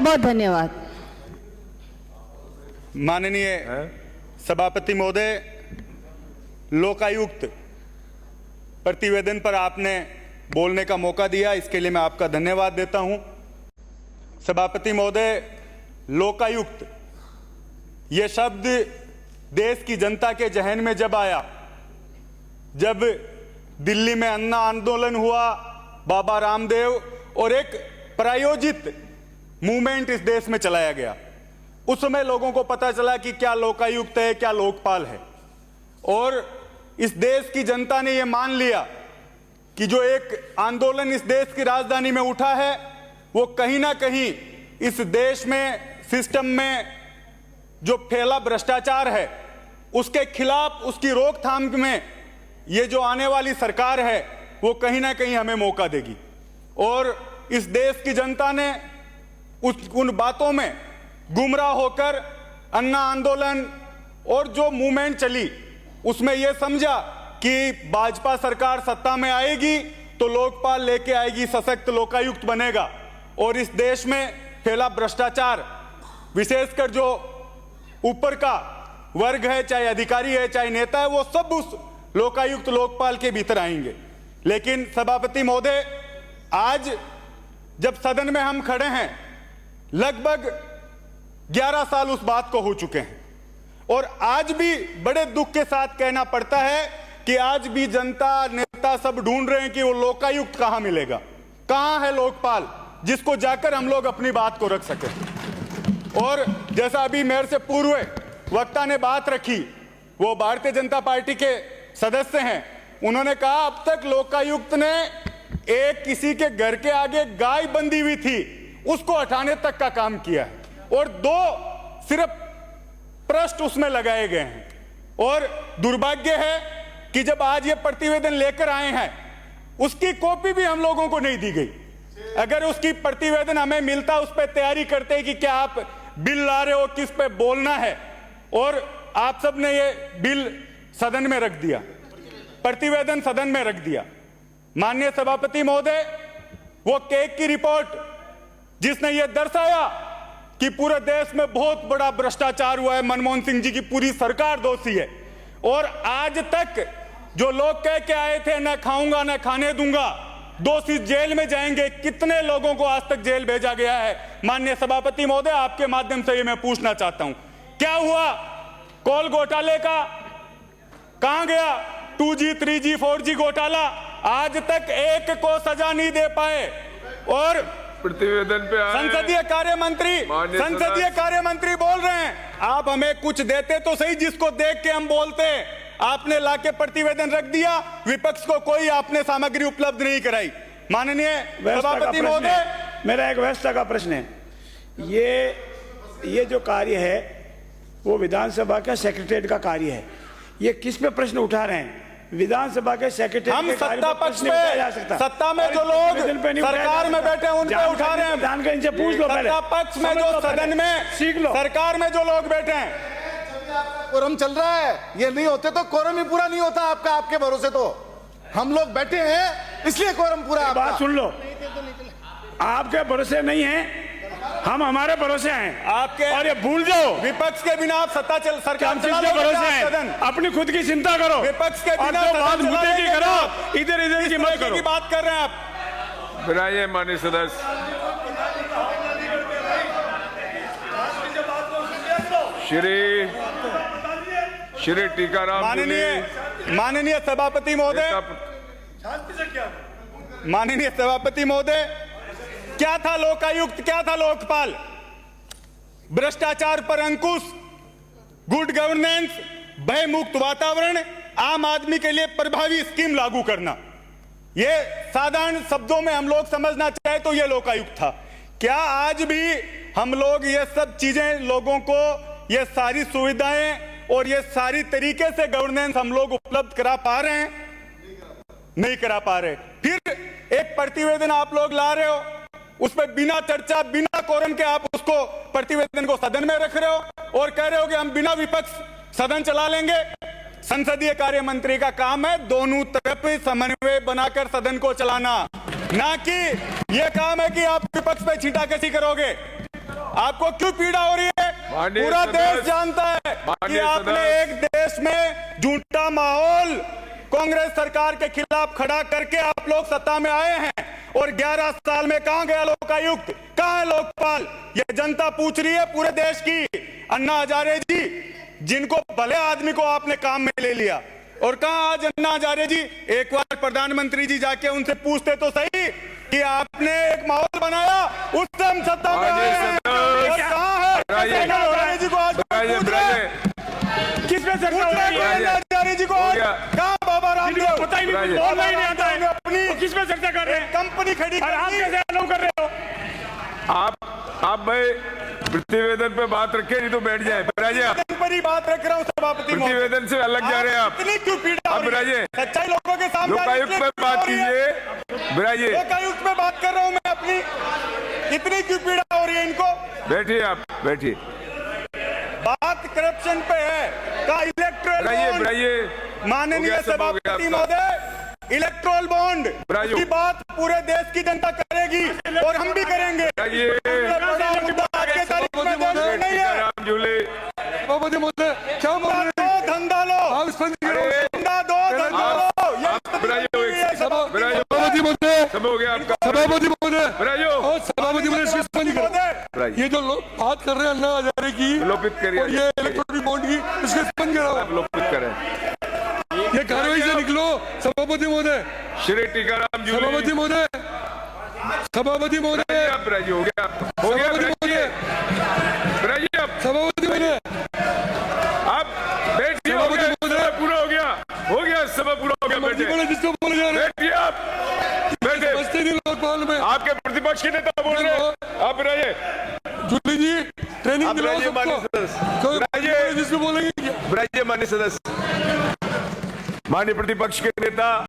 बहुत धन्यवाद। माननीय सभापति महोदय, लोकायुक्त प्रतिवेदन पर आपने बोलने का मौका दिया, इसके लिए मैं आपका धन्यवाद देता हूं। सभापति महोदय, लोकायुक्त ये शब्द देश की जनता के जहन में जब आया, जब दिल्ली में अन्ना आंदोलन हुआ, बाबा रामदेव और एक प्रायोजित मूवमेंट इस देश में चलाया गया, उस समय लोगों को पता चला कि क्या लोकायुक्त है, क्या लोकपाल है। और इस देश की जनता ने यह मान लिया कि जो एक आंदोलन इस देश की राजधानी में उठा है, वो कहीं ना कहीं इस देश में सिस्टम में जो फैला भ्रष्टाचार है उसके खिलाफ, उसकी रोकथाम में ये जो आने वाली सरकार है वो कहीं ना कहीं हमें मौका देगी। और इस देश की जनता ने उन बातों में गुमराह होकर अन्ना आंदोलन और जो मूवमेंट चली उसमें यह समझा कि भाजपा सरकार सत्ता में आएगी तो लोकपाल लेके आएगी, सशक्त लोकायुक्त बनेगा और इस देश में फैला भ्रष्टाचार, विशेषकर जो ऊपर का वर्ग है, चाहे अधिकारी है, चाहे नेता है, वो सब उस लोकायुक्त लोकपाल के भीतर आएंगे। लेकिन सभापति महोदय, आज जब सदन में हम खड़े हैं, लगभग 11 साल उस बात को हो चुके हैं और आज भी बड़े दुख के साथ कहना पड़ता है कि आज भी जनता, नेता सब ढूंढ रहे हैं कि वो लोकायुक्त कहां मिलेगा, कहां है लोकपाल जिसको जाकर हम लोग अपनी बात को रख सकें। और जैसा अभी मेरे से पूर्व वक्ता ने बात रखी, वो भारतीय जनता पार्टी के सदस्य हैं, उन्होंने कहा अब तक लोकायुक्त ने एक किसी के घर के आगे गाय बंधी हुई थी उसको हटाने तक का काम किया है और 2 सिर्फ पृष्ठ उसमें लगाए गए हैं। और दुर्भाग्य है कि जब आज ये प्रतिवेदन लेकर आए हैं उसकी कॉपी भी हम लोगों को नहीं दी गई। अगर उसकी प्रतिवेदन हमें मिलता, उस पर तैयारी करते कि क्या आप बिल ला रहे हो, किस पे बोलना है, और आप सब ने ये बिल सदन में रख दिया, प्रतिवेदन सदन में रख दिया। माननीय सभापति महोदय, वो केक की रिपोर्ट जिसने ये दर्शाया कि पूरे देश में बहुत बड़ा भ्रष्टाचार हुआ है, मनमोहन सिंह जी की पूरी सरकार दोषी है, और आज तक जो लोग कह के आए थे न खाऊंगा न खाने दूंगा, दोषी जेल में जाएंगे, कितने लोगों को आज तक जेल भेजा गया है। माननीय सभापति महोदय, आपके माध्यम से ये मैं पूछना चाहता हूं, क्या हुआ कोल घोटाले का, कहां गया 2G 3G 4G घोटाला, आज तक एक को सजा नहीं दे पाए। और प्रतिवेदन पे संसदीय कार्य मंत्री बोल रहे हैं आप हमें कुछ देते तो सही जिसको देख के हम बोलते। आपने लाके प्रतिवेदन रख दिया, विपक्ष को कोई आपने सामग्री उपलब्ध नहीं कराई। माननीय सभापति महोदय, मेरा एक व्यवस्था का प्रश्न है। ये जो कार्य है वो विधानसभा का सेक्रेटरीट का कार्य है। ये किस पे प्रश्न उठा रहे हैं? विधानसभा के सेक्रेटरी हम सत्ता पक्ष में, सत्ता में जो लोग सरकार में बैठे हैं उन पे उठा रहे हैं। जानकर इनसे पूछ लो पहले। सत्ता पक्ष में जो सदन में सीख लो, सरकार में जो लोग बैठे हैं, कोरम चल रहा है, ये नहीं होते तो कोरम ही पूरा नहीं होता आपका। आपके भरोसे तो हम लोग बैठे हैं इसलिए कोरम पूरा। बात सुन लो, आपके भरोसे नहीं है, हम हमारे भरोसे हैं आपके, और ये भूल जाओ विपक्ष के बिना आप सरकार चला के भरोसे हैं। अपनी खुद की चिंता करो, विपक्ष के बिना बात मुद्दे की करो, इधर की मत करो। की बात कर रहे हैं आप। बनाइए माननीय सदस्य। श्री टीकाराम, माननीय सभापति महोदय, माननीय सभापति महोदय, क्या था लोकायुक्त, क्या था लोकपाल? भ्रष्टाचार पर अंकुश, गुड गवर्नेंस, भय मुक्त वातावरण, आम आदमी के लिए प्रभावी स्कीम लागू करना। ये साधारण शब्दों में हम लोग समझना चाहे तो ये लोकायुक्त था। क्या आज भी हम लोग ये सब चीजें लोगों को, ये सारी सुविधाएं और ये सारी तरीके से गवर्नेंस हम लोग उपलब्ध करा पा रहे हैं? नहीं करा पा रहे। फिर एक प्रतिवेदन आप लोग ला रहे हो, उस पर बिना चर्चा, बिना कोरम के आप उसको प्रतिवेदन को सदन में रख रहे हो और कह रहे हो कि हम बिना विपक्ष सदन चला लेंगे। संसदीय कार्य मंत्री का काम है दोनों तरफ समन्वय बनाकर सदन को चलाना, ना कि यह काम है कि आप विपक्ष पे छींटाकशी करोगे। आपको क्यों पीड़ा हो रही है? माननीय पूरा सदस्य, देश जानता है कि माननीय आपने सदस्य। एक देश में झूठा माहौल कांग्रेस सरकार के खिलाफ खड़ा करके आप लोग सत्ता में आए हैं। और 11 साल में कहां गया लोकायुक्त, कहां है लोकपाल? ये जनता पूछ रही है पूरे देश की। अन्ना हजारे जी, जिनको भले आदमी को आपने काम में ले लिया, और कहां आज अन्ना हजारे जी? एक बार प्रधानमंत्री जी जाके उनसे पूछते तो सही कि आपने एक माहौल बनाया, उस टाइम सत्ता में आए हैं। और कहां है अन्ना हजारे जी को आज पूछ रहे हैं? किस पे चर्चा हो रही है? अन्ना हजारे जी को आज कहां बाबा रामदेव? पता ही नहीं, कुछ बोलना ही नहीं आता है। अपनी किस पे चर्चा कर रहे हैं? कंपनी खड़ी और आप कर दी। कैसे अलाउ कर रहे हो? आप भाई प्रतिवेदन पे बात रखे, नहीं तो बैठ जाए। बिराजे आप पर ही बात रख रहा हूं सभापति महोदय। प्रतिवेदन से अलग जा रहे हैं आप। इतनी क्यों पीड़ा हो आप रही है? बिराजे। सच्चाई लोगों के सामने लोकायुक्त इसलिए पे पीड़ा बात हो रही है। कीजिए। बिराजे लोकायुक्त पे बात कर रहा हूं मैं अपनी। इतनी क्यों पीड़ा हो रही है इनको? बैठिए, आप बैठिए। बात करप्शन पे है का इलेक्ट्रल बिराजे बॉन्ड। बिराजे माननीय सभापति महोदय, इलेक्ट्रल बॉन्ड बिराजे। की बात पूरे देश की जनता करेगी और हम भी करेंगे। बिराजे बड़ा मुद्दा आज के तारीख में देश में नहीं है। राम झूले सभापति महोदय क्या बोल रहे दो धंधा लो, आप स्पंद करो। धंधा दो, धंधा लो। ये आप बिराजे ये सभापति बिराजे सभापति महोदय, सब हो गया आपका। सभापति महोदय बिराजो और सभापति महोदय इसको स्पंद करो। महोदय, ये जो लोग बात कर रहे हैं अन्ना हजारे की लोपित करिए। और ये इलेक्ट्रॉनिक बॉन्ड की, इसको स्पंद कराओ। लोपित करें। ये कार्रवाई से निकलो सभापति महोदय। श्री टीकाराम झूले। सभापति महोदय, सभापति महोदय, आप बिराजे हो गया, हो गया सभापति महोदय, बिराजे आप सभापति महोदय, आप बैठिए। हो गया, समय पूरा हो गया समय पूरा हो गया। मर्जी बैठे बोले जिसको बोले जा रहे हैं। बैठिए आप, बैठे। समझते नहीं लोकपाल में। आपके प्रतिपक्ष के नेता बोल रहे हैं, आप बिराजे। जूली जी ट्रेनिंग आप दिलाओ बिराजे माननीय सबको। सदस्य। कोई बिराजे। बोले जिसको बोलेंगे बिराजे माननीय सदस्य, माननीय प्रतिपक्ष के नेता